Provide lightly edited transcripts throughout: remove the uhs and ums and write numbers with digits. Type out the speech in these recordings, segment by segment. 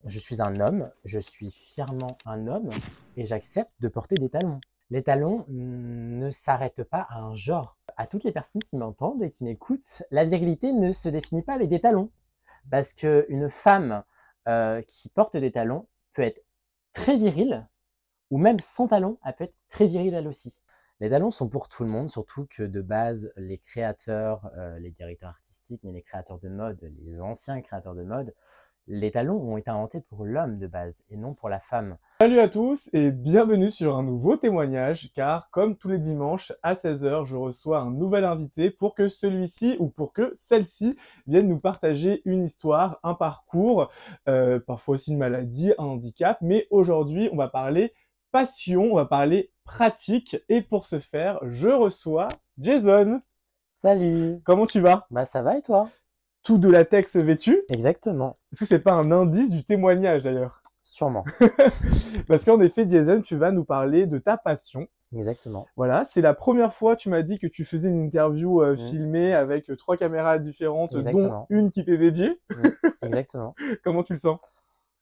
je suis un homme, je suis fièrement un homme et j'accepte de porter des talons. Les talons ne s'arrêtent pas à un genre. À toutes les personnes qui m'entendent et qui m'écoutent, la virilité ne se définit pas avec des talons. Parce qu'une femme qui porte des talons peut être très virile, ou même sans talons, elle peut être très virile elle aussi. Les talons sont pour tout le monde, surtout que de base, les créateurs, les directeurs artistiques, mais les créateurs de mode, les anciens créateurs de mode, les talons ont été inventés pour l'homme de base et non pour la femme. Salut à tous et bienvenue sur un nouveau témoignage car comme tous les dimanches à 16 h, je reçois un nouvel invité pour que celui-ci ou pour que celle-ci vienne nous partager une histoire, un parcours, parfois aussi une maladie, un handicap, mais aujourd'hui on va parler passion, on va parler pratique et pour ce faire, je reçois Jason. Salut! Comment tu vas? Bah ça va et toi? Tout de latex vêtu? Exactement, Est-ce que c'est pas un indice du témoignage d'ailleurs? sûrement, Parce qu'en effet, Jason, tu vas nous parler de ta passion. exactement. Voilà, c'est la première fois, tu m'as dit que tu faisais une interview Mmh. filmée avec 3 caméras différentes, dont Exactement. une qui t'est dédiée. Exactement. Comment tu le sens?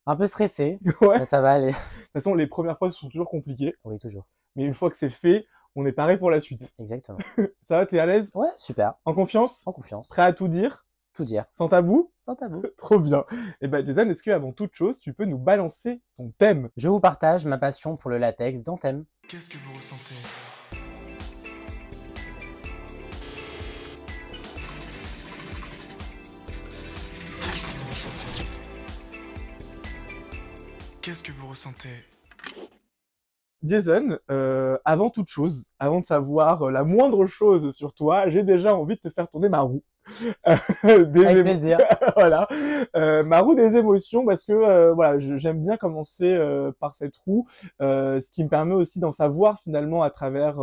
Un peu stressé, Ouais. mais ça va aller. De toute façon, les premières fois sont toujours compliquées, Oui, toujours. mais une fois que c'est fait, on est paré pour la suite. Exactement. Ça va, t'es à l'aise? Ouais, super. En confiance? En confiance. Prêt à tout dire? Tout dire. Sans tabou? Sans tabou. Trop bien. Et ben, Jason, est-ce que avant toute chose, tu peux nous balancer ton thème? Je vous partage ma passion pour le latex dans Thème. Qu'est-ce que vous ressentez? Qu'est-ce que vous ressentez? Jason, avant toute chose, avant de savoir la moindre chose sur toi, j'ai déjà envie de te faire tourner ma roue. Avec plaisir. Voilà, ma roue des émotions parce que voilà, j'aime bien commencer par cette roue, ce qui me permet aussi d'en savoir finalement à travers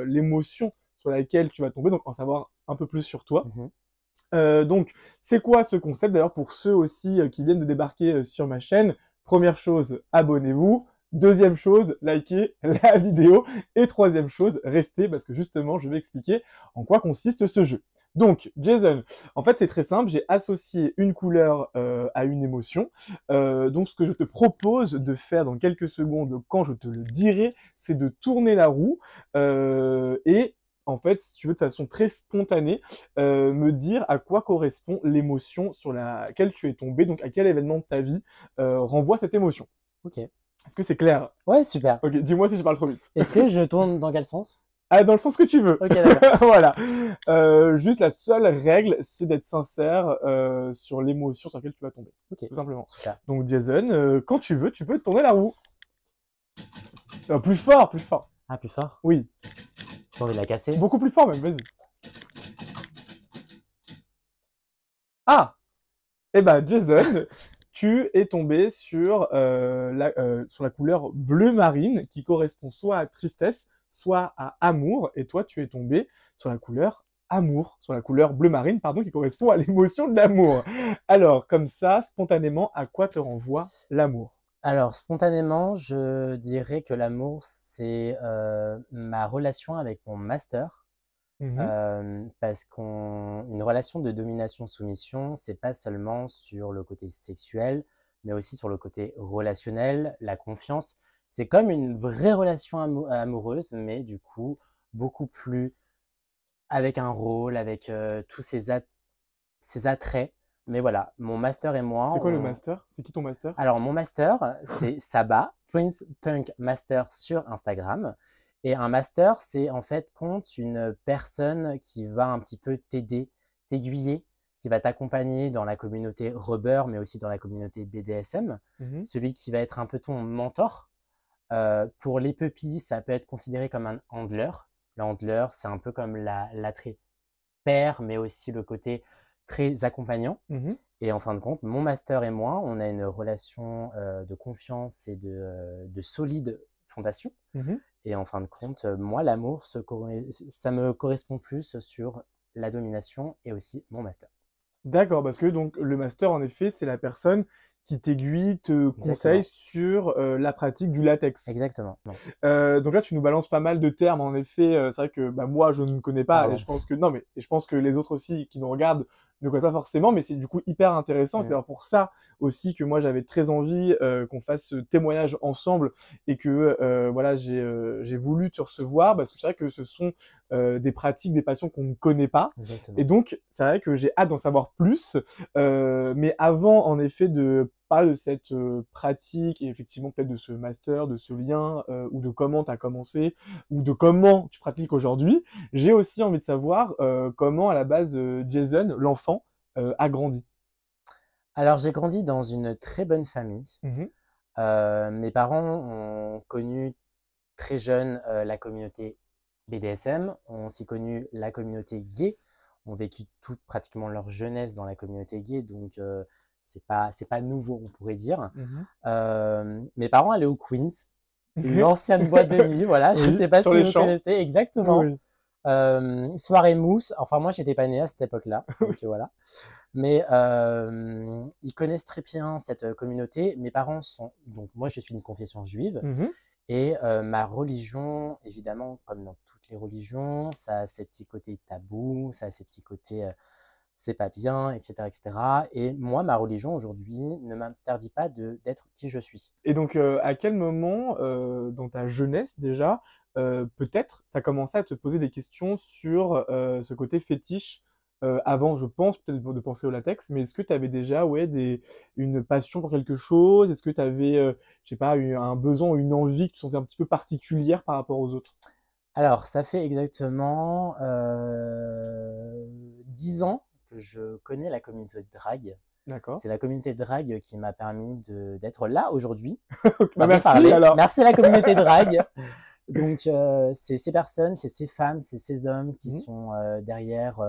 l'émotion sur laquelle tu vas tomber, donc en savoir un peu plus sur toi. Mhm. Donc, c'est quoi ce concept? D'ailleurs, pour ceux aussi qui viennent de débarquer sur ma chaîne, première chose, abonnez-vous. Deuxième chose, likez la vidéo. Et troisième chose, restez parce que justement, je vais expliquer en quoi consiste ce jeu. Donc, Jason, en fait, c'est très simple. J'ai associé une couleur à une émotion. Donc, ce que je te propose de faire dans quelques secondes, quand je te le dirai, c'est de tourner la roue et en fait, si tu veux, de façon très spontanée, me dire à quoi correspond l'émotion sur laquelle tu es tombé, donc à quel événement de ta vie renvoie cette émotion. Ok. Est-ce que c'est clair? Ouais, super. Ok, dis-moi si je parle trop vite. Est-ce que je tourne dans quel sens? Ah, dans le sens que tu veux. Ok, d'accord. Voilà. Juste la seule règle, c'est d'être sincère sur l'émotion sur laquelle tu vas tomber. Ok, Tout simplement. super. Donc Jason, quand tu veux, tu peux tourner la roue. Plus fort, plus fort. Ah, plus fort? Oui. J'ai envie de la casser. Beaucoup plus fort même, vas-y. Ah! Eh ben, Jason, tu es tombé sur la couleur bleu marine qui correspond soit à tristesse, soit à amour. Et toi, tu es tombé sur la couleur amour, sur la couleur bleu marine, pardon, qui correspond à l'émotion de l'amour. Alors, comme ça, spontanément, à quoi te renvoie l'amour? Alors, spontanément, je dirais que l'amour, c'est ma relation avec mon master. Parce qu'une relation de domination-soumission, c'est pas seulement sur le côté sexuel, mais aussi sur le côté relationnel, la confiance. C'est comme une vraie relation amoureuse, mais du coup, beaucoup plus avec un rôle, avec tous ces attraits. Mais voilà, mon master et moi, C'est quoi le master? C'est qui ton master? alors, mon master, c'est Saba, Prince Punk Master sur Instagram. Et un master, c'est en fait compte une personne qui va un petit peu t'aider, t'aiguiller, qui va t'accompagner dans la communauté Rubber, mais aussi dans la communauté BDSM. Celui qui va être un peu ton mentor. Pour les puppies, ça peut être considéré comme un handler. Le handler, c'est un peu comme l'attrait père, mais aussi le côté très accompagnant. Et en fin de compte, mon master et moi, on a une relation de confiance et de solide fondation. Et en fin de compte, moi, l'amour, ça me correspond plus sur la domination et aussi mon master. D'accord, parce que donc le master, en effet, c'est la personne qui t'aiguille, te conseille sur la pratique du latex. Exactement. Donc là, tu nous balances pas mal de termes. En effet, c'est vrai que bah, moi, je ne connais pas, et je pense que non, mais je pense que les autres aussi qui nous regardent ne connaissent pas forcément, mais c'est du coup hyper intéressant. C'est Mm. d'ailleurs pour ça aussi que moi j'avais très envie qu'on fasse ce témoignage ensemble et que voilà j'ai voulu te recevoir parce que c'est vrai que ce sont des pratiques, des passions qu'on ne connaît pas. Exactement. Et donc c'est vrai que j'ai hâte d'en savoir plus. Mais avant en effet de parler de cette pratique et effectivement peut-être de ce master, de ce lien ou de comment tu as commencé ou de comment tu pratiques aujourd'hui, j'ai aussi envie de savoir comment à la base Jason, l'enfant, a grandi. Alors, j'ai grandi dans une très bonne famille. Mhm. Mes parents ont connu très jeune la communauté BDSM, ont aussi connu la communauté gay, ont vécu toute pratiquement leur jeunesse dans la communauté gay, donc c'est pas nouveau, on pourrait dire. Mhm. Mes parents allaient au Queens, l'ancienne boîte de nuit, voilà, je Oui, sais pas sur si les vous champs. connaissez exactement. Oui. Soirée mousse, enfin moi j'étais pas né à cette époque-là, donc voilà. Mais ils connaissent très bien cette communauté. Mes parents sont, donc moi je suis d'une confession juive, Mhm. et ma religion, évidemment, comme dans toutes les religions, ça a ses petits côtés tabous, ça a ses petits côtés c'est pas bien, etc., etc. Et moi, ma religion aujourd'hui ne m'interdit pas d'être qui je suis. Et donc, à quel moment, dans ta jeunesse déjà, peut-être, tu as commencé à te poser des questions sur ce côté fétiche avant, je pense, peut-être de penser au latex, mais est-ce que tu avais déjà ouais, une passion pour quelque chose? Est-ce que tu avais, je sais pas, un besoin ou une envie que tu sentais un petit peu particulière par rapport aux autres? Alors, ça fait exactement 10 ans que je connais la communauté de drague. D'accord. C'est la communauté de drague qui m'a permis d'être là aujourd'hui, Bah à vous merci parler. alors. Merci à la communauté drague. Donc, c'est ces personnes, c'est ces femmes, c'est ces hommes qui Mhm. sont derrière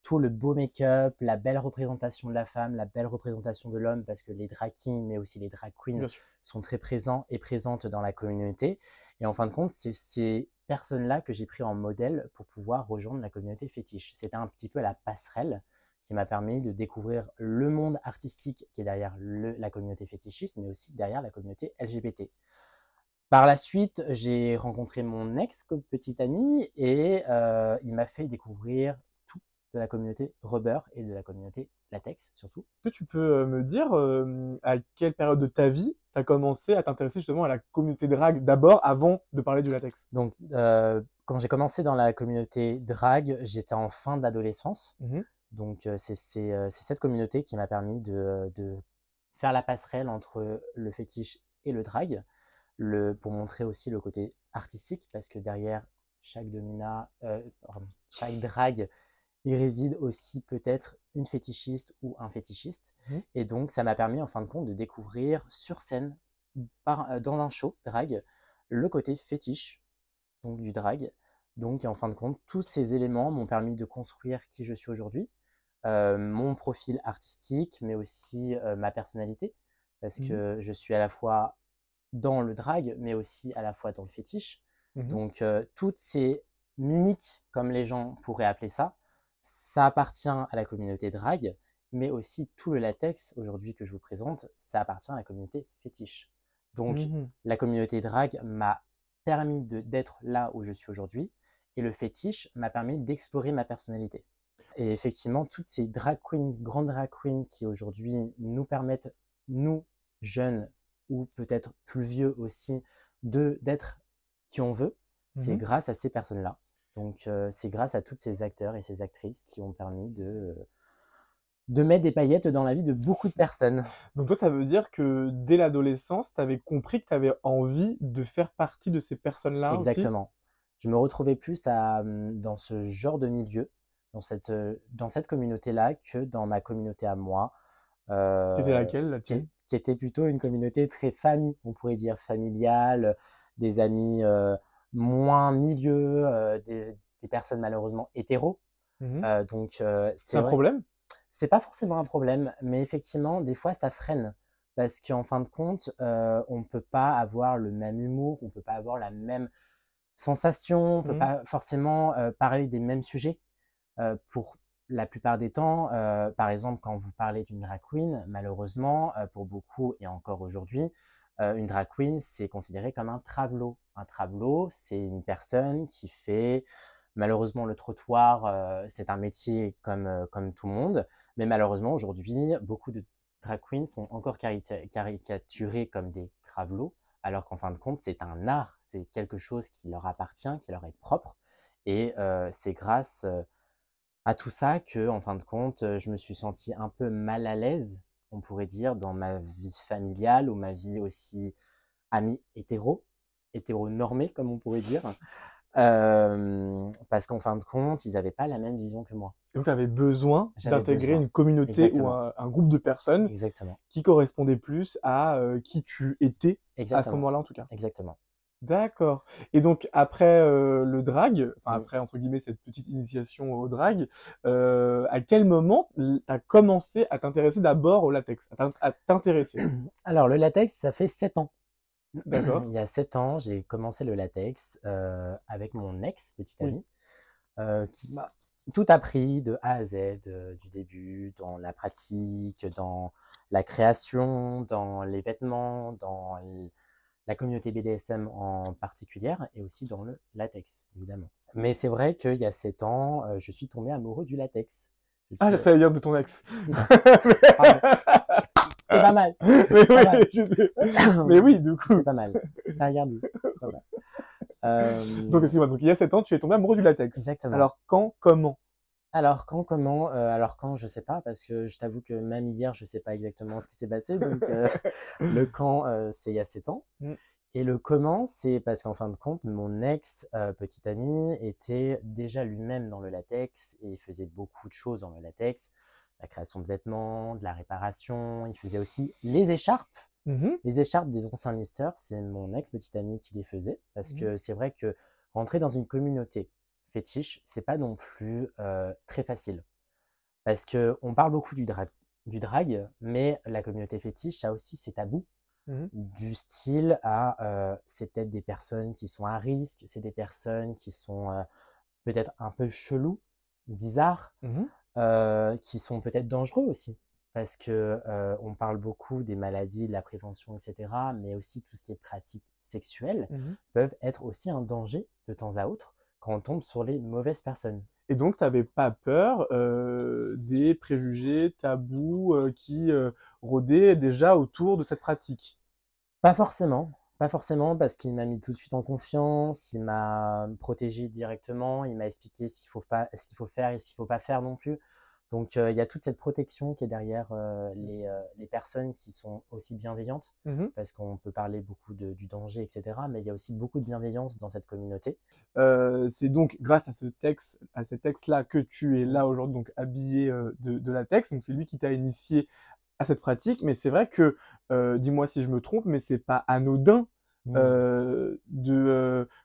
tout le beau make-up, la belle représentation de la femme, la belle représentation de l'homme, parce que les drag kings, mais aussi les drag queens, Bien sûr. sont très présents et présentes dans la communauté. Et en fin de compte, c'est ces personnes-là que j'ai pris en modèle pour pouvoir rejoindre la communauté fétiche. C'était un petit peu la passerelle qui m'a permis de découvrir le monde artistique qui est derrière la communauté fétichiste, mais aussi derrière la communauté LGBT. Par la suite, j'ai rencontré mon ex-petite amie et il m'a fait découvrir tout de la communauté rubber et de la communauté latex surtout. Est-ce que tu peux me dire à quelle période de ta vie tu as commencé à t'intéresser justement à la communauté drag d'abord, avant de parler du latex? Donc, quand j'ai commencé dans la communauté drag, j'étais en fin d'adolescence. Mhm. Donc, c'est cette communauté qui m'a permis de faire la passerelle entre le fétiche et le drag, pour montrer aussi le côté artistique, parce que derrière chaque drag, il réside aussi peut-être une fétichiste ou un fétichiste. Mhm. Et donc, ça m'a permis en fin de compte de découvrir sur scène, dans un show drag, le côté fétiche donc du drag. Donc, en fin de compte, tous ces éléments m'ont permis de construire qui je suis aujourd'hui, mon profil artistique, mais aussi ma personnalité, parce Mhm. que je suis à la fois dans le drag, mais aussi à la fois dans le fétiche. Mhm. Donc, toutes ces mimiques, comme les gens pourraient appeler ça, ça appartient à la communauté drag, mais aussi tout le latex aujourd'hui que je vous présente, ça appartient à la communauté fétiche. Donc, Mhm. la communauté drag m'a permis d'être là où je suis aujourd'hui, et le fétiche m'a permis d'explorer ma personnalité. Et effectivement, toutes ces drag queens, grandes drag queens qui aujourd'hui nous permettent, nous, jeunes, ou peut-être plus vieux aussi, d'être qui on veut, c'est Mhm. grâce à ces personnes-là. Donc, c'est grâce à toutes ces acteurs et ces actrices qui ont permis de mettre des paillettes dans la vie de beaucoup de personnes. Donc toi, ça veut dire que dès l'adolescence, tu avais compris que tu avais envie de faire partie de ces personnes-là aussi? Exactement. Je me retrouvais plus dans ce genre de milieu, dans cette communauté-là, que dans ma communauté à moi, C'était euh, laquelle, la tienne? qui était plutôt une communauté très famille, on pourrait dire familiale, des amis moins milieu, des personnes malheureusement hétéros. Mhm. Donc C'est c'est un vrai, problème? c'est pas forcément un problème, mais effectivement, des fois, ça freine. Parce qu'en fin de compte, on ne peut pas avoir le même humour, on ne peut pas avoir la même sensation, on ne peut Mhm. pas forcément parler des mêmes sujets. Pour la plupart des temps, par exemple, quand vous parlez d'une drag queen, malheureusement, pour beaucoup et encore aujourd'hui, une drag queen, c'est considéré comme un travelot. Un travelot, c'est une personne qui fait malheureusement le trottoir, c'est un métier comme tout le monde, Mais malheureusement, aujourd'hui, beaucoup de drag queens sont encore caricaturées comme des travelots, alors qu'en fin de compte, c'est un art, c'est quelque chose qui leur appartient, qui leur est propre. Et c'est grâce à tout ça que, en fin de compte, je me suis sentie un peu mal à l'aise, on pourrait dire, dans ma vie familiale ou ma vie aussi amie hétéronormée, comme on pourrait dire. Parce qu'en fin de compte, ils n'avaient pas la même vision que moi. Donc, tu avais besoin J'avais d'intégrer besoin. une communauté ou Exactement. un groupe de personnes Exactement. qui correspondait plus à qui tu étais à ce Exactement. moment-là, en tout cas. Exactement. D'accord. Et donc, après le drag, enfin, Mm. après, entre guillemets, cette petite initiation au drag, à quel moment tu as commencé à t'intéresser d'abord au latex, à t'intéresser? Alors, le latex, ça fait 7 ans. D'accord. Il y a 7 ans, j'ai commencé le latex avec mon ex, petit Oui. ami, qui m'a tout appris de A à Z, du début, dans la pratique, dans la création, dans les vêtements, dans la communauté BDSM en particulier, et aussi dans le latex, évidemment. Mais c'est vrai qu'il y a 7 ans, je suis tombé amoureux du latex. Ah, j'ai failli dire de ton ex. Pardon. C'est pas mal. Mais C'est pas oui, mal. mais oui, du coup. C'est pas mal. Ça regarde, c'est pas mal. Donc, excuse-moi, donc il y a 7 ans, tu es tombé amoureux du latex. Exactement. Alors, quand, comment? Alors quand, comment alors quand, je sais pas, parce que je t'avoue que même hier, je sais pas exactement ce qui s'est passé. Donc le quand, c'est il y a 7 ans. Mm. Et le comment, c'est parce qu'en fin de compte, mon ex, petit ami, était déjà lui-même dans le latex et il faisait beaucoup de choses dans le latex. La création de vêtements, de la réparation. Il faisait aussi les écharpes. Mhm. Les écharpes des anciens listers, c'est mon ex petit ami qui les faisait. Parce que c'est vrai que rentrer dans une communauté fétiche, c'est pas non plus très facile. Parce qu'on parle beaucoup du drag, mais la communauté fétiche, ça aussi c'est tabou. Mhm. Du style à c'est peut-être des personnes qui sont à risque, c'est des personnes qui sont peut-être un peu chelous, bizarres, Mhm. qui sont peut-être dangereux aussi. Parce que on parle beaucoup des maladies, de la prévention, etc. Mais aussi tout ce qui est pratiques sexuelles Mhm. peuvent être aussi un danger de temps à autre quand on tombe sur les mauvaises personnes. Et donc, tu n'avais pas peur des préjugés, tabous qui rôdaient déjà autour de cette pratique? Pas forcément, pas forcément, parce qu'il m'a mis tout de suite en confiance, il m'a protégé directement, il m'a expliqué ce qu'il faut pas, ce qu'il faut faire et ce qu'il faut pas faire non plus. Donc il y a toute cette protection qui est derrière les personnes qui sont aussi bienveillantes, Mhm. parce qu'on peut parler beaucoup du danger, etc. Mais il y a aussi beaucoup de bienveillance dans cette communauté. C'est donc grâce à cet texte-là que tu es là aujourd'hui, donc habillé de latex. Donc c'est lui qui t'a initié à cette pratique. Mais c'est vrai que, dis-moi si je me trompe, mais c'est pas anodin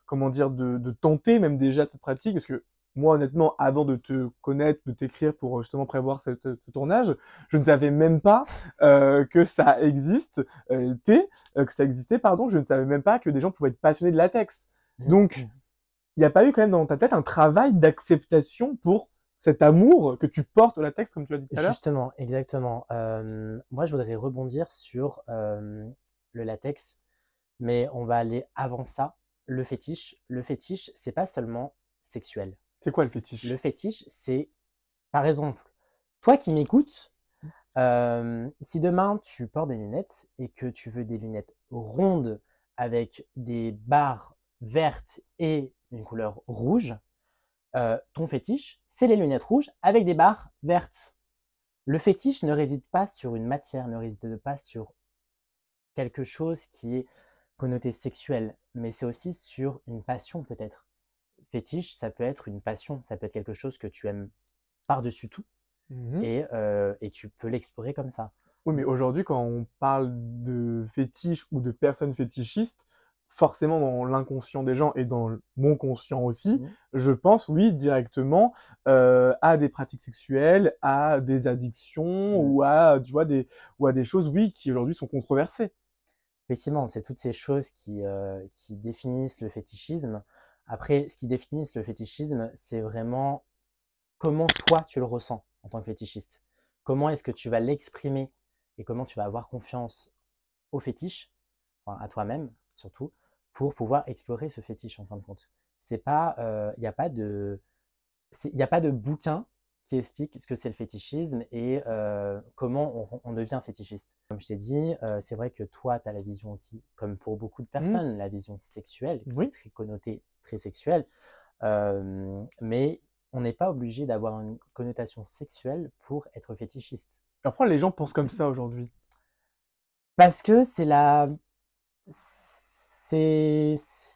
comment dire, de tenter même déjà cette pratique, parce que moi honnêtement, avant de te connaître, de t'écrire pour justement prévoir ce tournage, je ne savais même pas que ça que ça existait, pardon. Je ne savais même pas que des gens pouvaient être passionnés de latex. Donc, il n'y a pas eu quand même dans ta tête un travail d'acceptation pour cet amour que tu portes au latex, comme tu l'as dit tout à l'heure? Justement, exactement. Moi, je voudrais rebondir sur le latex, mais on va aller avant ça. Le fétiche. Le fétiche, c'est pas seulement sexuel. C'est quoi le Le fétiche? fétiche, c'est, par exemple, toi qui m'écoutes, si demain tu portes des lunettes et que tu veux des lunettes rondes avec des barres vertes et une couleur rouge, ton fétiche, c'est les lunettes rouges avec des barres vertes. Le fétiche ne réside pas sur une matière, ne réside pas sur quelque chose qui est connoté sexuel, mais c'est aussi sur une passion peut-être. Fétiche, ça peut être une passion, ça peut être quelque chose que tu aimes par-dessus tout Mhm. et tu peux l'explorer comme ça. Oui, mais aujourd'hui, quand on parle de fétiche ou de personnes fétichistes, forcément dans l'inconscient des gens et dans mon conscient aussi, Mhm. je pense, oui, directement à des pratiques sexuelles, à des addictions Mhm. ou à des choses, oui, qui aujourd'hui sont controversées. Effectivement, c'est toutes ces choses qui définissent le fétichisme. Après, ce qui définit le fétichisme, c'est vraiment comment toi tu le ressens en tant que fétichiste. Comment est-ce que tu vas l'exprimer et comment tu vas avoir confiance au fétiche, enfin, à toi-même surtout, pour pouvoir explorer ce fétiche en fin de compte. C'est pas, il n'y a pas de, il y a pas de bouquin qui explique ce que c'est le fétichisme et comment on devient fétichiste. Comme je t'ai dit, c'est vrai que toi, tu as la vision aussi, comme pour beaucoup de Mmh. personnes, la vision sexuelle, qui est Oui. très connotée, très sexuelle. Mais on n'est pas obligé d'avoir une connotation sexuelle pour être fétichiste. Après, les gens pensent comme ça aujourd'hui. Parce que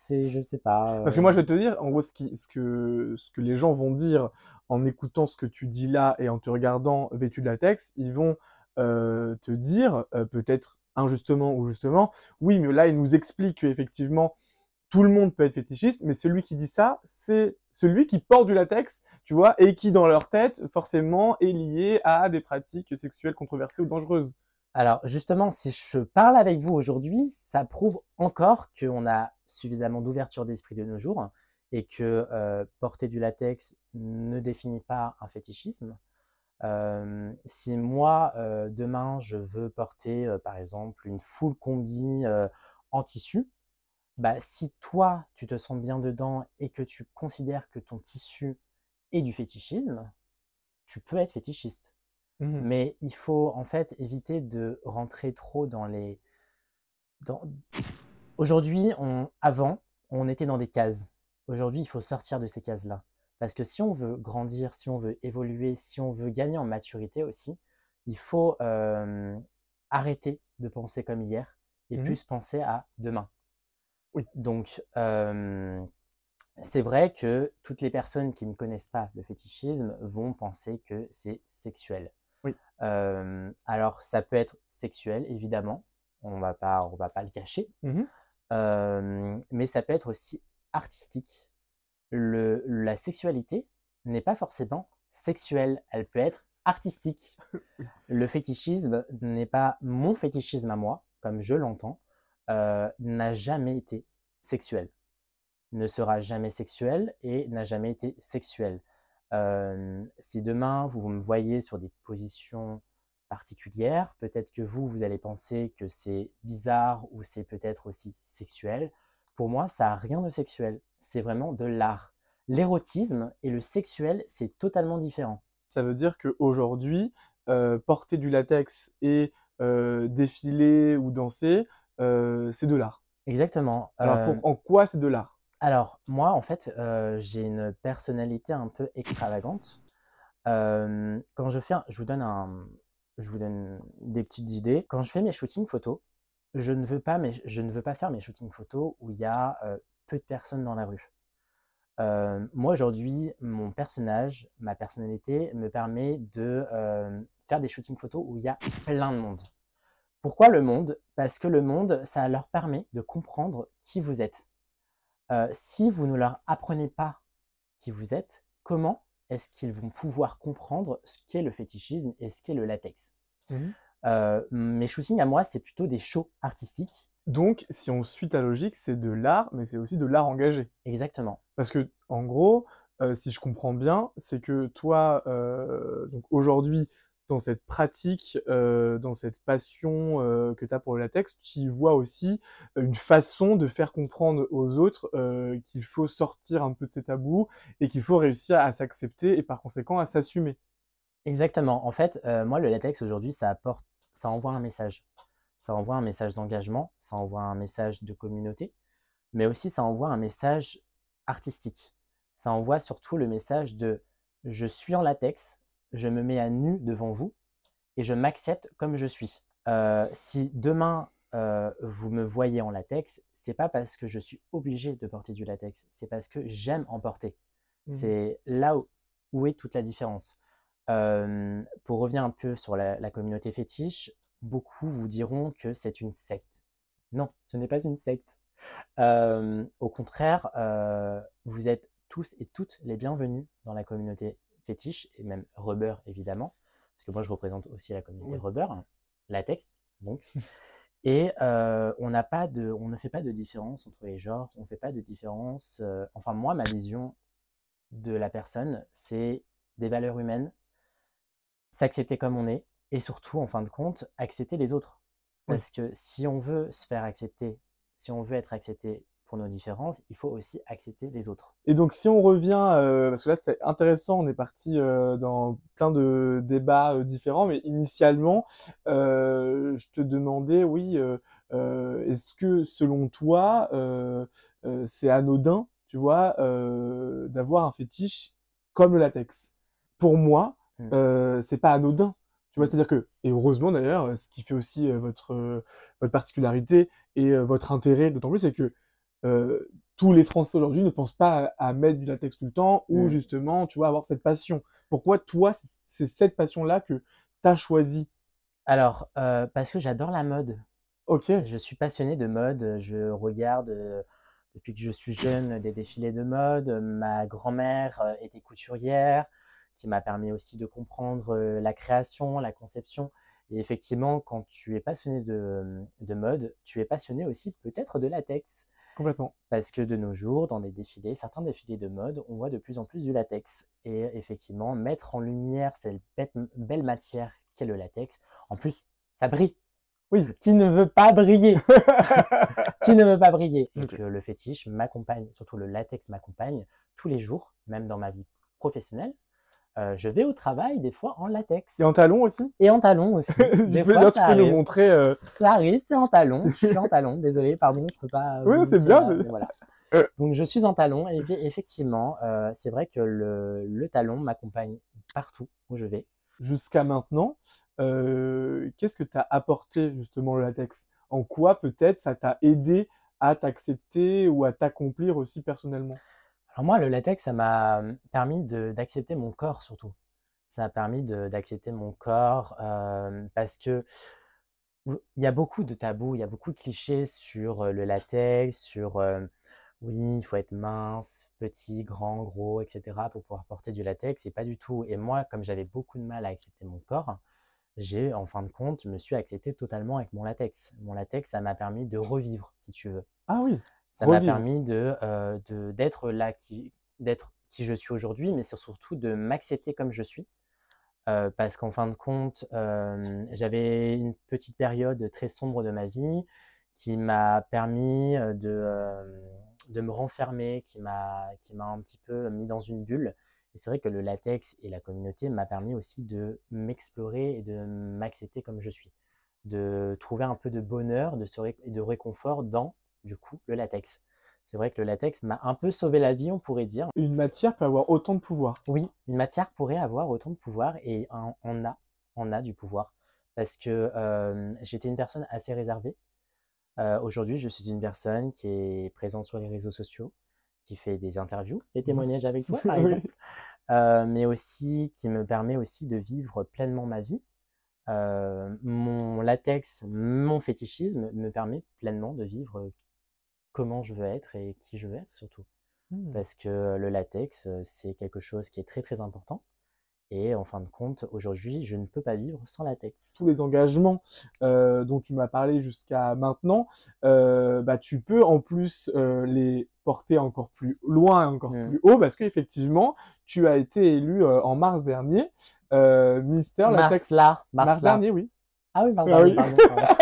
je sais pas. Parce que moi, je vais te dire, en gros, ce que les gens vont dire en écoutant ce que tu dis là et en te regardant vêtu de latex, ils vont te dire, peut-être injustement ou justement, oui, mais là, il nous explique qu'effectivement, tout le monde peut être fétichiste, mais celui qui dit ça, c'est celui qui porte du latex, tu vois, et qui, dans leur tête, forcément, est lié à des pratiques sexuelles controversées ou dangereuses. Alors justement, si je parle avec vous aujourd'hui, ça prouve encore qu'on a suffisamment d'ouverture d'esprit de nos jours et que porter du latex ne définit pas un fétichisme. Si moi, demain, je veux porter, par exemple, une full combi en tissu, bah, si toi, tu te sens bien dedans et que tu considères que ton tissu est du fétichisme, tu peux être fétichiste. Mhm. Mais il faut en fait éviter de rentrer trop dans dans- Aujourd'hui, avant, on était dans des cases. Aujourd'hui, il faut sortir de ces cases-là. Parce que si on veut grandir, si on veut évoluer, si on veut gagner en maturité aussi, il faut arrêter de penser comme hier et Mhm. plus penser à demain. Oui. Donc, c'est vrai que toutes les personnes qui ne connaissent pas le fétichisme vont penser que c'est sexuel. Oui. Alors, ça peut être sexuel, évidemment, on va pas le cacher, Mhm. mais ça peut être aussi artistique. La sexualité n'est pas forcément sexuelle, elle peut être artistique. Le fétichisme n'est pas mon fétichisme à moi, comme je l'entends, n'a jamais été sexuel, ne sera jamais sexuel et n'a jamais été sexuel. Si demain vous me voyez sur des positions particulières, peut-être que vous allez penser que c'est bizarre ou c'est peut-être aussi sexuel. Pour moi, ça n'a rien de sexuel, c'est vraiment de l'art. L'érotisme et le sexuel, c'est totalement différent. Ça veut dire qu'aujourd'hui, porter du latex et défiler ou danser, c'est de l'art. Exactement. Alors, en quoi c'est de l'art? Alors, moi, en fait, j'ai une personnalité un peu extravagante. Quand je vous donne des petites idées. Quand je fais mes shootings photos, je ne veux pas faire mes shootings photos où il y a peu de personnes dans la rue. Moi, aujourd'hui, mon personnage, ma personnalité me permet de faire des shootings photos où il y a plein de monde. Pourquoi le monde? Parce que le monde, ça leur permet de comprendre qui vous êtes. Si vous ne leur apprenez pas qui vous êtes, comment est-ce qu'ils vont pouvoir comprendre ce qu'est le fétichisme et ce qu'est le latex? Mhm. Mes shootings à moi, c'est plutôt des shows artistiques. Donc, si on suit ta logique, c'est de l'art, mais c'est aussi de l'art engagé. Exactement. Parce que, en gros, si je comprends bien, c'est que toi, donc aujourd'hui, dans cette pratique, dans cette passion que tu as pour le latex, tu y vois aussi une façon de faire comprendre aux autres qu'il faut sortir un peu de ces tabous et qu'il faut réussir à s'accepter et par conséquent à s'assumer. Exactement. En fait, moi, le latex aujourd'hui, ça envoie un message. Ça envoie un message d'engagement, ça envoie un message de communauté, mais aussi ça envoie un message artistique. Ça envoie surtout le message de je suis en latex, je me mets à nu devant vous et je m'accepte comme je suis. Si demain vous me voyez en latex, c'est pas parce que je suis obligé de porter du latex, c'est parce que j'aime en porter. Mhm. C'est là où est toute la différence. Pour revenir un peu sur la communauté fétiche, beaucoup vous diront que c'est une secte. Non, ce n'est pas une secte. Au contraire, vous êtes tous et toutes les bienvenus dans la communauté fétiche, et même rubber évidemment, parce que moi je représente aussi la communauté Oui. rubber, latex, donc. Et on ne fait pas de différence entre les genres, on ne fait pas de différence. Enfin, moi, ma vision de la personne, c'est des valeurs humaines, s'accepter comme on est, et surtout, en fin de compte, accepter les autres. Oui. Parce que si on veut se faire accepter, si on veut être accepté pour nos différences, il faut aussi accepter les autres. Et donc, si on revient, parce que là, c'est intéressant, on est parti dans plein de débats différents, mais initialement, je te demandais, oui, est-ce que selon toi, c'est anodin, tu vois, d'avoir un fétiche comme le latex? Pour moi, c'est pas anodin. Tu vois, c'est-à-dire que, et heureusement d'ailleurs, ce qui fait aussi votre particularité et votre intérêt, d'autant plus, c'est que tous les Français aujourd'hui ne pensent pas à mettre du latex tout le temps ou justement, tu vois, avoir cette passion. Pourquoi toi, c'est cette passion-là que tu as choisi? Alors, parce que j'adore la mode. Ok, Je suis passionné de mode. Je regarde depuis que je suis jeune des défilés de mode. Ma grand-mère était couturière, qui m'a permis aussi de comprendre la création, la conception. Et effectivement, quand tu es passionné de mode, tu es passionné aussi peut-être de latex. complètement. Parce que de nos jours, dans des défilés, certains défilés de mode, on voit de plus en plus du latex. Et effectivement, mettre en lumière cette belle matière qu'est le latex, en plus, ça brille. Oui. Qui ne veut pas briller? Qui ne veut pas briller? Ok. Donc, le fétiche m'accompagne, surtout le latex m'accompagne tous les jours, même dans ma vie professionnelle. Je vais au travail des fois en latex. Et en talon aussi? Et en talon aussi. Des fois, Là, ça tu peux nous arrive. montrer. Ça arrive, c'est en talon. Je suis en talon. Désolé, pardon, je peux pas. Oui, vous c'est dire, bien. mais voilà. Donc, je suis en talon. Et effectivement, c'est vrai que le talon m'accompagne partout où je vais. Jusqu'à maintenant, qu'est-ce que t'a apporté justement le latex? En quoi peut-être ça t'a aidé à t'accepter ou à t'accomplir aussi personnellement? Alors moi, le latex, ça m'a permis d'accepter mon corps surtout. Ça a permis d'accepter mon corps parce que il y a beaucoup de tabous, il y a beaucoup de clichés sur le latex, sur oui, il faut être mince, petit, grand, gros, etc. pour pouvoir porter du latex. Et pas du tout. Et moi, comme j'avais beaucoup de mal à accepter mon corps, en fin de compte, je me suis accepté totalement avec mon latex. Mon latex, ça m'a permis de revivre, si tu veux. Ah oui, Ça m'a revivre. permis d'être là, d'être qui je suis aujourd'hui, mais c'est surtout de m'accepter comme je suis. Parce qu'en fin de compte, j'avais une petite période très sombre de ma vie qui m'a permis de me renfermer, qui m'a un petit peu mis dans une bulle. Et c'est vrai que le latex et la communauté m'a permis aussi de m'explorer et de m'accepter comme je suis, de trouver un peu de bonheur et de réconfort dans, du coup, le latex. C'est vrai que le latex m'a un peu sauvé la vie, on pourrait dire. Une matière peut avoir autant de pouvoir. Oui, une matière pourrait avoir autant de pouvoir et on a du pouvoir. Parce que j'étais une personne assez réservée. Aujourd'hui, je suis une personne qui est présente sur les réseaux sociaux, qui fait des interviews, des témoignages avec toi, par Oui. exemple, mais aussi qui me permet aussi de vivre pleinement ma vie. Mon latex, mon fétichisme me permet pleinement de vivre comment je veux être et qui je veux être surtout. Parce que le latex, c'est quelque chose qui est très très important. Et en fin de compte, aujourd'hui, je ne peux pas vivre sans latex. Tous les engagements dont tu m'as parlé jusqu'à maintenant, bah, tu peux en plus les porter encore plus loin et encore plus haut parce qu'effectivement, tu as été élu en mars dernier Mister Latex. Mars dernier, oui. Ah oui, mars Ah dernier, oui. pardon.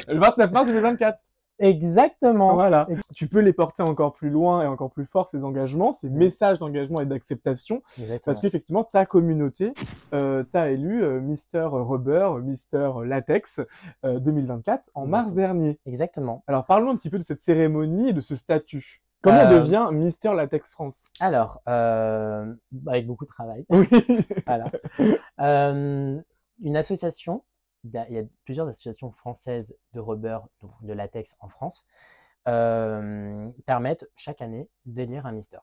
Le 29 mars 2024. Exactement. Voilà. Tu peux les porter encore plus loin et encore plus fort, ces engagements, ces messages d'engagement et d'acceptation. Exactement. Parce qu'effectivement, ta communauté t'a élu Mister Rubber, Mister Latex 2024 en mars dernier. Exactement. Alors, parlons un petit peu de cette cérémonie et de ce statut. Comment on devient Mister Latex France? Alors, avec beaucoup de travail. Oui. Voilà. Une association, il y a plusieurs associations françaises de rubber, donc de latex en France, permettent chaque année d'élire un Mister.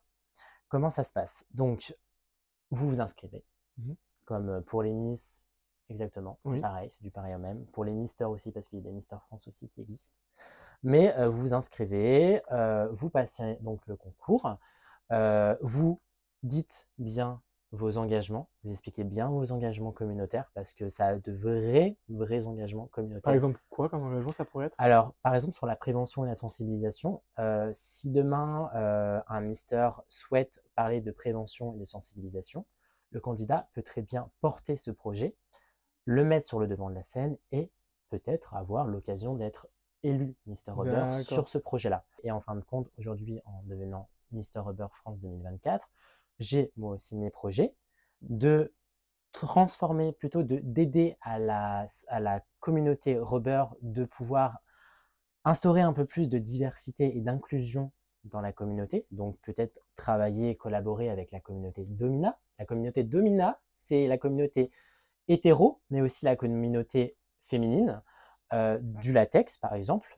Comment ça se passe? Donc, vous vous inscrivez, comme pour les Miss, exactement, c'est pareil, c'est du pareil au même. Pour les Misters aussi, parce qu'il y a des Mister France aussi qui existent. Mais vous vous inscrivez, vous passez donc le concours, vous dites bien vos engagements, vous expliquez bien vos engagements communautaires parce que ça a de vrais engagements communautaires. Par exemple, quoi comme engagement ça pourrait être? Alors, par exemple, sur la prévention et la sensibilisation, si demain un Mister souhaite parler de prévention et de sensibilisation, le candidat peut très bien porter ce projet, le mettre sur le devant de la scène et peut-être avoir l'occasion d'être élu Mister Rubber sur D'accord. ce projet-là. Et en fin de compte, aujourd'hui, en devenant Mister Rubber France 2024, j'ai moi aussi mes projets de transformer, plutôt d'aider à la communauté Rubber de pouvoir instaurer un peu plus de diversité et d'inclusion dans la communauté. Donc peut-être travailler, collaborer avec la communauté Domina. La communauté Domina, c'est la communauté hétéro, mais aussi la communauté féminine, du latex par exemple,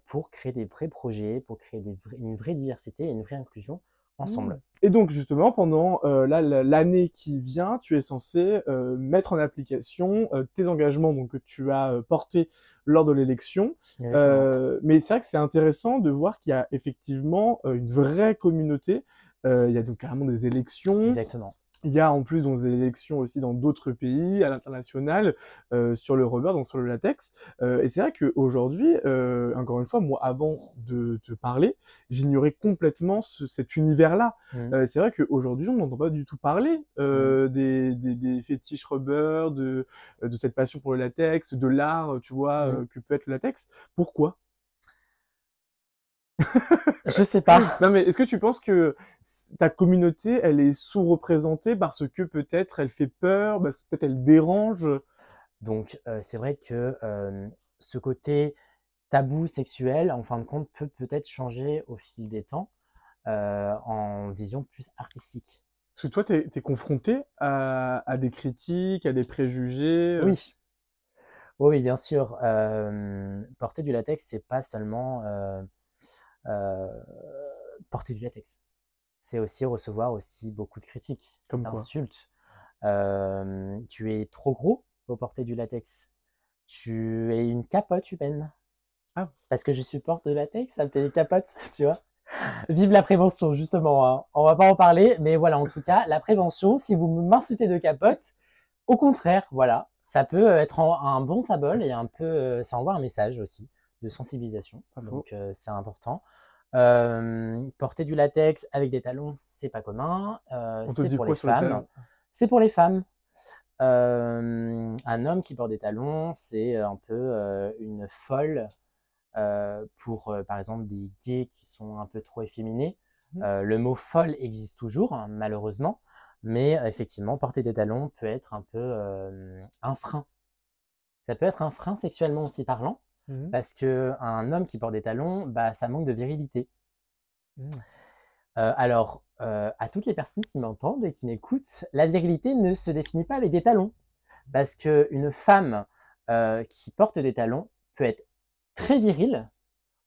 pour créer des vrais projets, pour créer une vraie diversité et une vraie inclusion ensemble. Et donc justement, pendant l'année qui vient, tu es censé mettre en application tes engagements donc, que tu as portés lors de l'élection. Mais c'est vrai que c'est intéressant de voir qu'il y a effectivement une vraie communauté. Il y a donc carrément des élections. Exactement. Il y a en plus donc, des élections aussi dans d'autres pays, à l'international, sur le rubber, donc sur le latex. Et c'est vrai qu'aujourd'hui, encore une fois, moi, avant de te parler, j'ignorais complètement cet univers-là. C'est vrai qu'aujourd'hui, on n'entend pas du tout parler des fétiches rubber, de cette passion pour le latex, de l'art, tu vois, que peut être le latex. Pourquoi? Je sais pas. Non, mais est-ce que tu penses que ta communauté, elle est sous-représentée parce que peut-être elle fait peur, parce que peut-être elle dérange? Donc, c'est vrai que ce côté tabou sexuel, en fin de compte, peut peut-être changer au fil des temps en vision plus artistique. Parce que toi, t'es confronté à des critiques, à des préjugés. Oui, oui, bien sûr. Porter du latex, c'est pas seulement porter du latex. C'est aussi recevoir aussi beaucoup de critiques, Comme quoi? d'insultes. Tu es trop gros pour porter du latex. Tu es une capote humaine. Ah. Parce que je supporte de latex, ça me fait des capotes, tu vois. Vive la prévention, justement. Hein. On va pas en parler, mais voilà, en tout cas, la prévention, si vous m'insultez de capote, au contraire, voilà, ça peut être un bon symbole et un peu, ça envoie un message aussi de sensibilisation. Donc, c'est important. Porter du latex avec des talons, c'est pas commun. C'est pour les femmes. C'est pour les femmes. Un homme qui porte des talons, c'est un peu une folle pour, par exemple, des gays qui sont un peu trop efféminés. Le mot folle existe toujours, hein, malheureusement, mais effectivement, porter des talons peut être un peu un frein. Ça peut être un frein sexuellement aussi parlant, parce qu'un homme qui porte des talons, bah, ça manque de virilité. Alors, à toutes les personnes qui m'entendent et qui m'écoutent, la virilité ne se définit pas avec des talons. Parce qu'une femme qui porte des talons peut être très virile,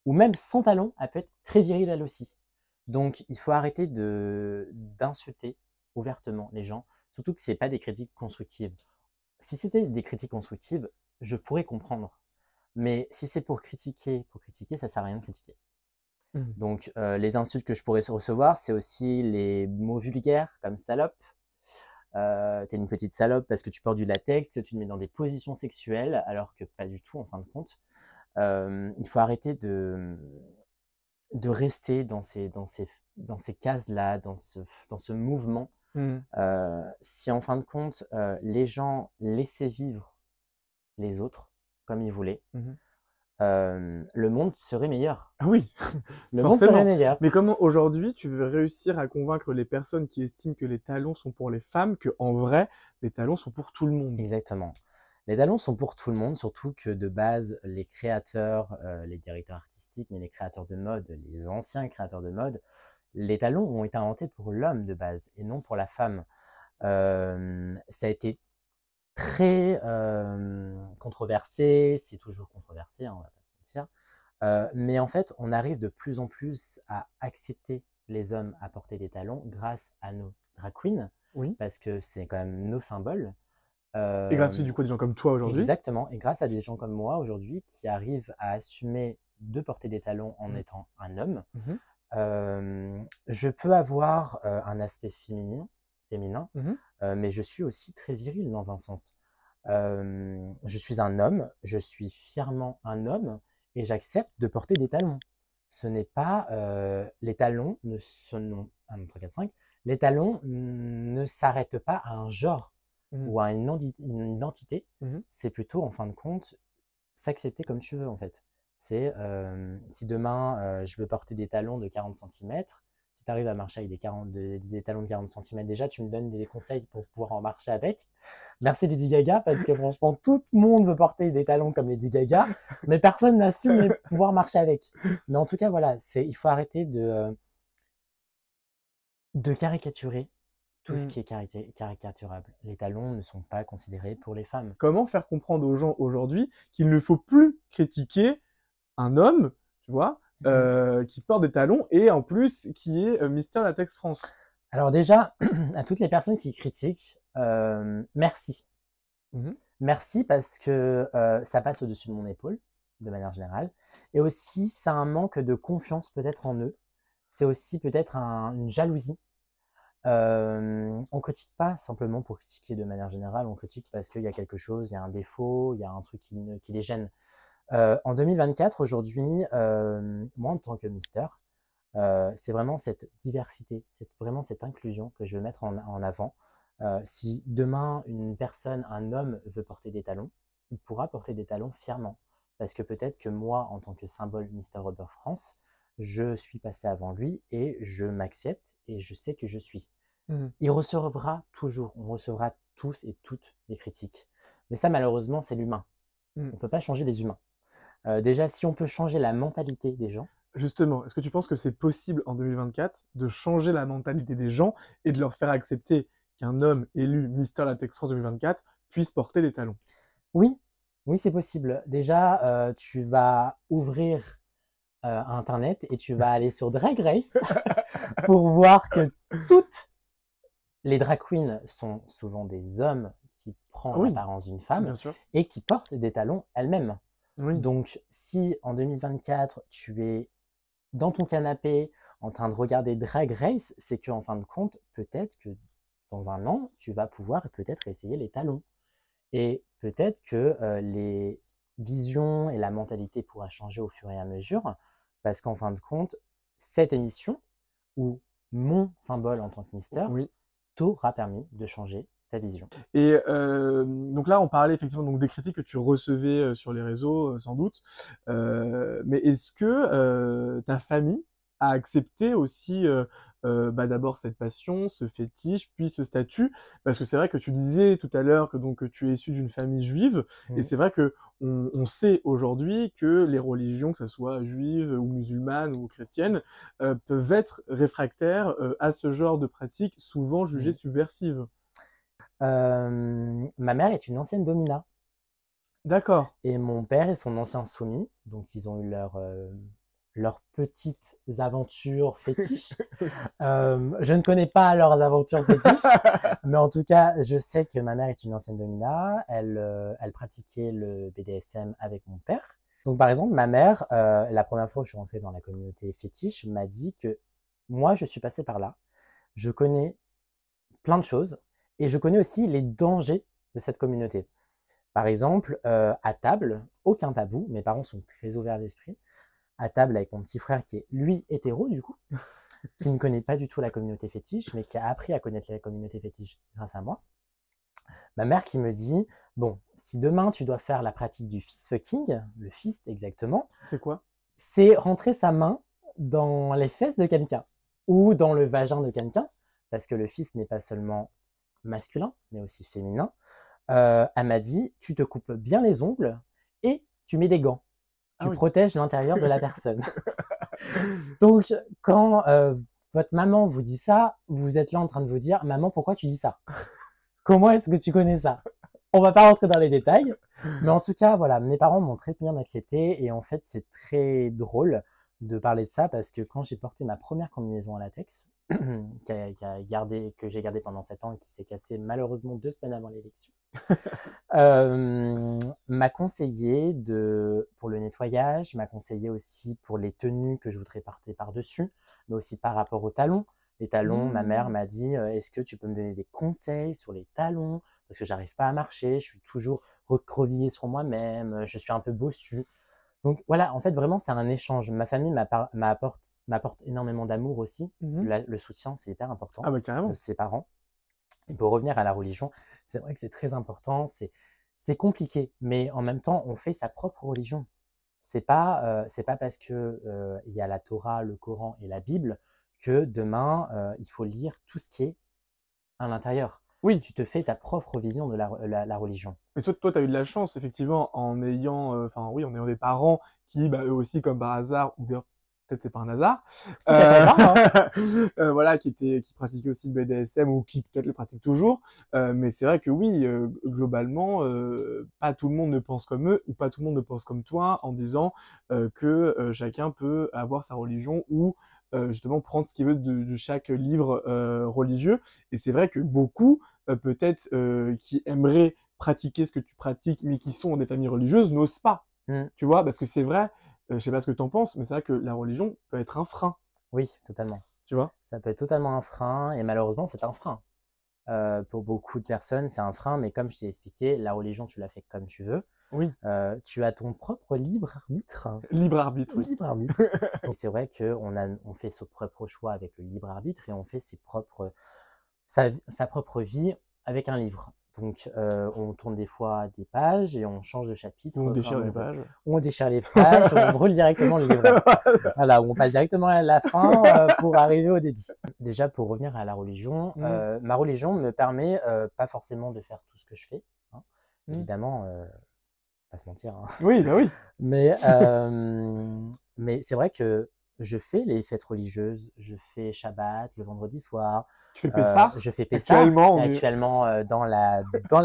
ou même sans talons, elle peut être très virile elle aussi. Donc, il faut arrêter d'insulter ouvertement les gens, surtout que ce n'est pas des critiques constructives. Si c'était des critiques constructives, je pourrais comprendre. Mais si c'est pour critiquer, ça ne sert à rien de critiquer. Donc, les insultes que je pourrais recevoir, c'est aussi les mots vulgaires comme salope. T'es une petite salope parce que tu portes du latex, tu te mets dans des positions sexuelles, alors que pas du tout en fin de compte. Il faut arrêter de rester dans ces cases-là, dans ce mouvement. Si en fin de compte, les gens laissaient vivre les autres comme ils voulaient, le monde serait meilleur. Ah oui, le monde serait meilleur. Mais comment aujourd'hui tu veux réussir à convaincre les personnes qui estiment que les talons sont pour les femmes, que en vrai les talons sont pour tout le monde? Exactement. Les talons sont pour tout le monde, surtout que de base, les créateurs, les directeurs artistiques, mais les créateurs de mode, les anciens créateurs de mode, les talons ont été inventés pour l'homme de base et non pour la femme. Ça a été très controversé, c'est toujours controversé, hein, on va pas se mentir. Mais en fait, on arrive de plus en plus à accepter les hommes à porter des talons grâce à nos drag queens, parce que c'est quand même nos symboles. Et grâce du coup à des gens comme toi aujourd'hui. Exactement, et grâce à des gens comme moi aujourd'hui qui arrivent à assumer de porter des talons en étant un homme, je peux avoir un aspect féminin, mais je suis aussi très viril dans un sens. Je suis un homme, je suis fièrement un homme et j'accepte de porter des talons. Ce n'est pas les talons ne sont 1, 2, 3, 4, 5. Les talons ne s'arrêtent pas à un genre ou à une identité. C'est plutôt en fin de compte s'accepter comme tu veux en fait. C'est si demain, je veux porter des talons de 40 centimètres, si tu arrives à marcher avec des talons de 40 centimètres déjà, tu me donnes des conseils pour pouvoir en marcher avec. Merci Lady Gaga, parce que franchement, tout le monde veut porter des talons comme Lady Gaga, mais personne n'assume pouvoir marcher avec. Mais en tout cas, voilà, il faut arrêter de caricaturer tout ce Mm. qui est caricaturable. Les talons ne sont pas considérés pour les femmes. Comment faire comprendre aux gens aujourd'hui qu'il ne faut plus critiquer un homme, tu vois, qui porte des talons et en plus qui est Mister Latex France. Alors déjà, à toutes les personnes qui critiquent, merci. Mhm. Merci parce que ça passe au-dessus de mon épaule, de manière générale. Et aussi, c'est un manque de confiance peut-être en eux. C'est aussi peut-être une jalousie. On critique pas simplement pour critiquer de manière générale, on critique parce qu'il y a quelque chose, il y a un défaut, il y a un truc qui les gêne. En 2024, aujourd'hui, moi en tant que mister, c'est vraiment cette diversité, c'est vraiment cette inclusion que je veux mettre en avant. Si demain, une personne, un homme veut porter des talons, il pourra porter des talons fièrement. Parce que peut-être que moi, en tant que symbole Mister Rubber France, je suis passé avant lui et je m'accepte et je sais que je suis. Mhm. Il recevra toujours, on recevra tous et toutes des critiques. Mais ça, malheureusement, c'est l'humain. On ne peut pas changer les humains. Déjà, si on peut changer la mentalité des gens. Justement, est-ce que tu penses que c'est possible en 2024 de changer la mentalité des gens et de leur faire accepter qu'un homme élu Mister Latex France 2024 puisse porter des talons? Oui, oui, c'est possible. Déjà, tu vas ouvrir Internet et tu vas aller sur Drag Race pour voir que toutes les drag queens sont souvent des hommes qui prennent Oui, l'apparence d'une femme bien sûr. et qui portent des talons elles-mêmes. Oui. Donc, si en 2024, tu es dans ton canapé en train de regarder Drag Race, c'est qu'en fin de compte, peut-être que dans un an, tu vas pouvoir peut-être essayer les talons. Et peut-être que les visions et la mentalité pourra changer au fur et à mesure, parce qu'en fin de compte, cette émission, ou mon symbole en tant que mister, Oui. t'aura permis de changer ta vision. Et donc là, on parlait effectivement donc des critiques que tu recevais sur les réseaux, sans doute. Mais est-ce que ta famille a accepté aussi d'abord cette passion, ce fétiche, puis ce statut? Parce que c'est vrai que tu disais tout à l'heure que donc tu es issu d'une famille juive, et c'est vrai que on sait aujourd'hui que les religions, que ce soit juives ou musulmanes ou chrétiennes, peuvent être réfractaires à ce genre de pratiques, souvent jugées subversives. Ma mère est une ancienne domina. D'accord. Et mon père est son ancien soumis. Donc, ils ont eu leurs petites aventures fétiches. Je ne connais pas leurs aventures fétiches. Mais en tout cas, je sais que ma mère est une ancienne domina. Elle pratiquait le BDSM avec mon père. Donc, par exemple, ma mère, la première fois où je suis rentrée dans la communauté fétiche, m'a dit que moi, je suis passée par là. Je connais plein de choses. Et je connais aussi les dangers de cette communauté. Par exemple, à table, aucun tabou, mes parents sont très ouverts d'esprit. À table avec mon petit frère qui est, lui, hétéro du coup, qui ne connaît pas du tout la communauté fétiche, mais qui a appris à connaître la communauté fétiche grâce à moi. Ma mère qui me dit, bon, si demain tu dois faire la pratique du fist fucking, le fist exactement, C'est quoi? c'est rentrer sa main dans les fesses de quelqu'un ou dans le vagin de quelqu'un, parce que le fist n'est pas seulement masculin, mais aussi féminin. Elle m'a dit, tu te coupes bien les ongles et tu mets des gants. Tu protèges l'intérieur de la personne. Donc, quand votre maman vous dit ça, vous êtes là en train de vous dire, maman, pourquoi tu dis ça? Comment est-ce que tu connais ça? On va pas rentrer dans les détails, mais en tout cas, voilà, mes parents m'ont très bien accepté et en fait, c'est très drôle de parler de ça parce que quand j'ai porté ma première combinaison à latex, que j'ai gardée pendant 7 ans et qui s'est cassée malheureusement 2 semaines avant l'élection, m'a conseillé pour le nettoyage, m'a conseillé aussi pour les tenues que je voudrais porter par-dessus, mais aussi par rapport aux talons. Les talons, ma mère m'a dit, est-ce que tu peux me donner des conseils sur les talons? Parce que j'arrive pas à marcher, je suis toujours recroquevillée sur moi-même, je suis un peu bossu. Donc voilà, en fait, vraiment, c'est un échange. Ma famille m'apporte énormément d'amour aussi. Le soutien, c'est hyper important de ses parents. Et pour revenir à la religion, c'est vrai que c'est très important, c'est compliqué, mais en même temps, on fait sa propre religion. c'est pas parce que il y a la Torah, le Coran et la Bible que demain il faut lire tout ce qui est à l'intérieur. Oui. Tu te fais ta propre vision de la religion. Mais toi, tu as eu de la chance, effectivement, en ayant, en ayant des parents qui, eux aussi, comme par hasard, ou d'ailleurs, peut-être c'est pas un hasard, voilà, qui pratiquaient aussi le BDSM ou qui peut-être le pratiquent toujours. Mais c'est vrai que oui, globalement, pas tout le monde ne pense comme eux ou pas tout le monde ne pense comme toi en disant que chacun peut avoir sa religion ou justement prendre ce qu'il veut de chaque livre religieux. Et c'est vrai que beaucoup, peut-être, qui aimeraient pratiquer ce que tu pratiques, mais qui sont dans des familles religieuses, n'osent pas. Tu vois, parce que c'est vrai, je sais pas ce que tu en penses, mais c'est vrai que la religion peut être un frein. Oui, totalement. Tu vois? Ça peut être totalement un frein, et malheureusement, c'est un frein. Pour beaucoup de personnes, c'est un frein, mais comme je t'ai expliqué, la religion, tu la fais comme tu veux. Oui. Tu as ton propre libre arbitre. Libre arbitre, oui. Libre arbitre. Donc c'est vrai qu'on fait son propre choix avec le libre arbitre et on fait sa propre vie avec un livre. Donc on tourne des fois des pages et on change de chapitre. Ou on déchire les pages. Ou on déchire les pages, ou on brûle directement le livre. Voilà, on passe directement à la fin pour arriver au début. Déjà, pour revenir à la religion, ma religion me permet pas forcément de faire tout ce que je fais. Hein. Évidemment, pas se mentir. Hein. Oui, bah oui. Mais c'est vrai que je fais les fêtes religieuses, je fais Shabbat le vendredi soir. Tu fais Pessah? Je fais Pessah actuellement dans la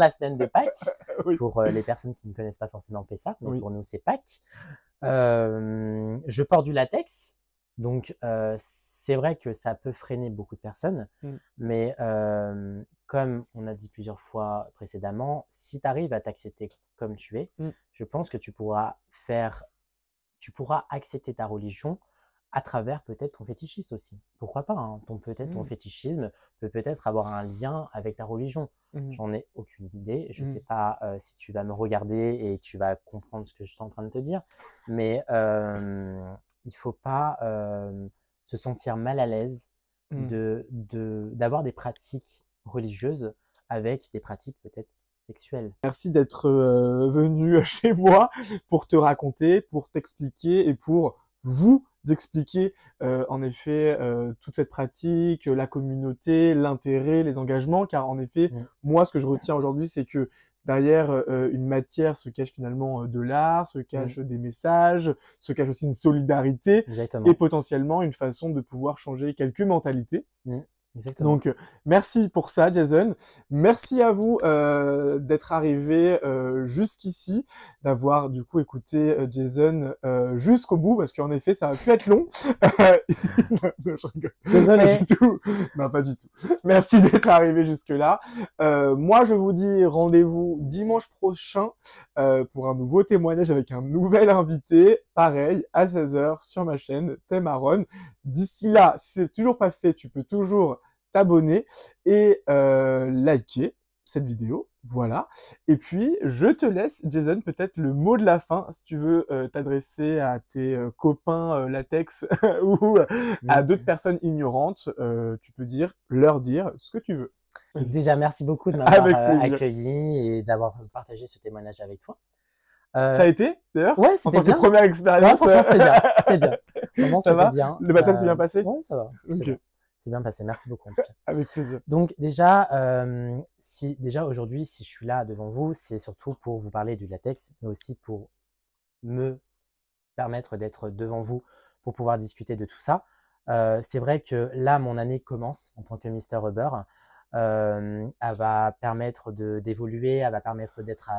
semaine de Pâques. Oui. Pour les personnes qui ne connaissent pas forcément Pessah, mais pour nous c'est Pâques. Je porte du latex, donc c'est vrai que ça peut freiner beaucoup de personnes, mais comme on a dit plusieurs fois précédemment, si tu arrives à t'accepter comme tu es, je pense que tu pourras accepter ta religion à travers peut-être ton fétichisme aussi. Pourquoi pas, hein, ton fétichisme peut peut-être avoir un lien avec ta religion. J'en ai aucune idée. Je sais pas si tu vas me regarder et tu vas comprendre ce que je suis en train de te dire, mais il faut pas se sentir mal à l'aise d'avoir des pratiques religieuses avec des pratiques peut-être sexuelles. Merci d'être venu chez moi pour te raconter, pour t'expliquer et pour vous expliquer en effet toute cette pratique, la communauté, l'intérêt, les engagements, car en effet, moi ce que je retiens aujourd'hui, c'est que derrière une matière se cache finalement de l'art, se cache des messages, se cache aussi une solidarité. Exactement. Et potentiellement une façon de pouvoir changer quelques mentalités. Exactement. Donc, merci pour ça, Jason. Merci à vous d'être arrivé jusqu'ici, d'avoir du coup écouté Jason jusqu'au bout, parce qu'en effet, ça va pu être long. Non, je rigole. Désolé. Pas du tout. Non, pas du tout. Merci d'être arrivé jusque-là. Moi, je vous dis rendez-vous dimanche prochain pour un nouveau témoignage avec un nouvel invité, pareil, à 16h sur ma chaîne Thème Aaron. D'ici là, si c'est toujours pas fait, tu peux toujours t'abonner et liker cette vidéo, voilà. Et puis, je te laisse, Jason, peut-être le mot de la fin, si tu veux t'adresser à tes copains latex ou à d'autres personnes ignorantes, tu peux leur dire ce que tu veux. Déjà, merci beaucoup de m'avoir accueilli et d'avoir partagé ce témoignage avec toi. Ça a été, d'ailleurs? Ouais, c'était bien. En tant que première expérience. Ouais, franchement, c'était bien. C'était bien. Vraiment, ça va bien. Le baptême s'est bien passé? Ouais, ça va. C'est bien passé. Merci beaucoup. En tout cas. Avec plaisir. Donc déjà, aujourd'hui, si je suis là devant vous, c'est surtout pour vous parler du latex, mais aussi pour me permettre d'être devant vous pour pouvoir discuter de tout ça. C'est vrai que là, mon année commence en tant que Mr. Rubber. Elle va permettre d'évoluer, elle va permettre d'être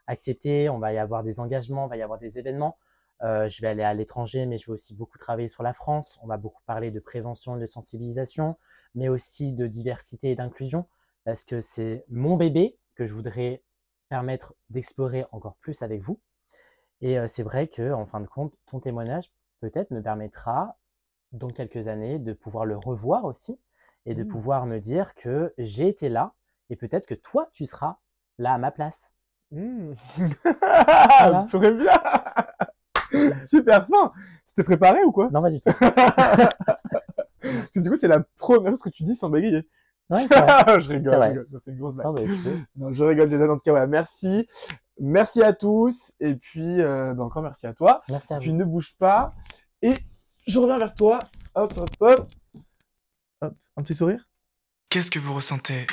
accepté, on va y avoir des engagements, on va y avoir des événements. Je vais aller à l'étranger, mais je vais aussi beaucoup travailler sur la France. On va beaucoup parler de prévention et de sensibilisation, mais aussi de diversité et d'inclusion, parce que c'est mon bébé que je voudrais permettre d'explorer encore plus avec vous. Et c'est vrai que, en fin de compte, ton témoignage peut-être me permettra, dans quelques années, de pouvoir le revoir aussi et de pouvoir me dire que j'ai été là et peut-être que toi, tu seras là à ma place. Voilà. Très bien. Super fin. C'était préparé ou quoi? Non, pas du tout. Parce que du coup, c'est la première chose que tu dis sans bégayer. Ouais, c'est vrai. Je rigole. C'est une grosse blague. Non, non, je rigole, Jason. En tout cas, voilà, merci. Merci à tous. Et puis, encore merci à toi. Merci à Et puis, vous. ne bouge pas. Et je reviens vers toi. Hop, hop, hop. Hop, un petit sourire. Qu'est-ce que vous ressentez?